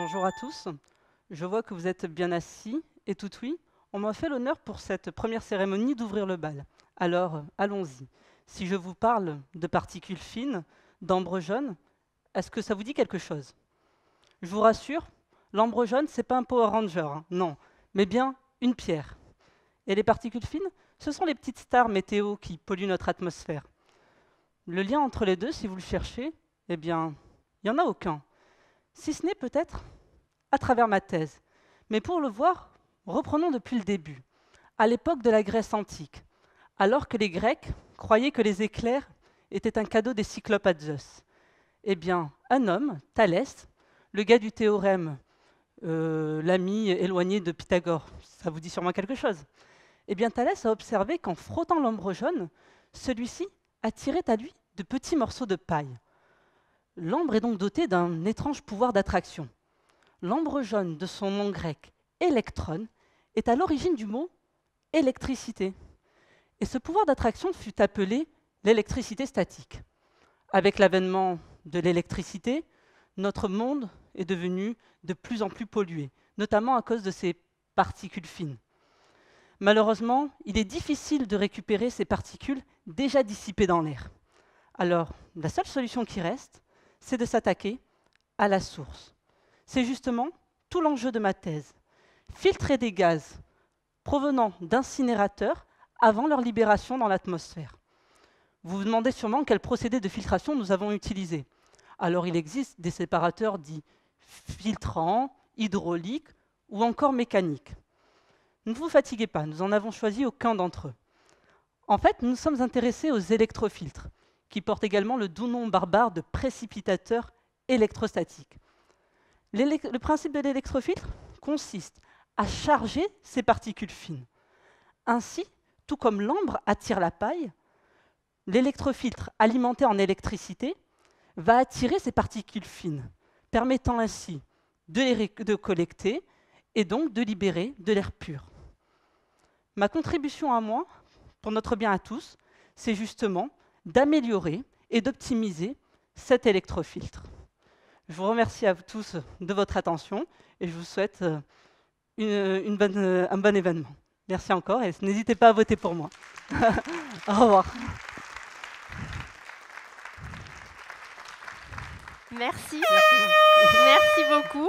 Bonjour à tous. Je vois que vous êtes bien assis et tout oui. On m'a fait l'honneur pour cette première cérémonie d'ouvrir le bal. Alors, allons-y. Si je vous parle de particules fines, d'ambre jaune, est-ce que ça vous dit quelque chose? Je vous rassure, l'ambre jaune, c'est pas un Power Ranger, hein, non, mais bien une pierre. Et les particules fines, ce sont les petites stars météo qui polluent notre atmosphère. Le lien entre les deux, si vous le cherchez, eh bien, il n'y en a aucun. Si ce n'est peut-être à travers ma thèse. Mais pour le voir, reprenons depuis le début, à l'époque de la Grèce antique, alors que les Grecs croyaient que les éclairs étaient un cadeau des cyclopes à Zeus. Eh bien, un homme, Thalès, le gars du théorème, l'ami éloigné de Pythagore, ça vous dit sûrement quelque chose. Eh bien, Thalès a observé qu'en frottant l'ambre jaune, celui-ci attirait à lui de petits morceaux de paille. L'ambre est donc doté d'un étrange pouvoir d'attraction. L'ambre jaune, de son nom grec électron, est à l'origine du mot électricité. Et ce pouvoir d'attraction fut appelé l'électricité statique. Avec l'avènement de l'électricité, notre monde est devenu de plus en plus pollué, notamment à cause de ces particules fines. Malheureusement, il est difficile de récupérer ces particules déjà dissipées dans l'air. Alors, la seule solution qui reste, c'est de s'attaquer à la source. C'est justement tout l'enjeu de ma thèse. Filtrer des gaz provenant d'incinérateurs avant leur libération dans l'atmosphère. Vous vous demandez sûrement quel procédé de filtration nous avons utilisé. Alors il existe des séparateurs dits filtrants, hydrauliques ou encore mécaniques. Ne vous fatiguez pas, nous n'en avons choisi aucun d'entre eux. En fait, nous nous sommes intéressés aux électrofiltres, qui portent également le doux nom barbare de précipitateurs électrostatiques. Le principe de l'électrofiltre consiste à charger ces particules fines. Ainsi, tout comme l'ambre attire la paille, l'électrofiltre alimenté en électricité va attirer ces particules fines, permettant ainsi de collecter et donc de libérer de l'air pur. Ma contribution à moi, pour notre bien à tous, c'est justement d'améliorer et d'optimiser cet électrofiltre. Je vous remercie à vous tous de votre attention et je vous souhaite un bon événement. Merci encore et n'hésitez pas à voter pour moi. Au revoir. Merci. Merci beaucoup.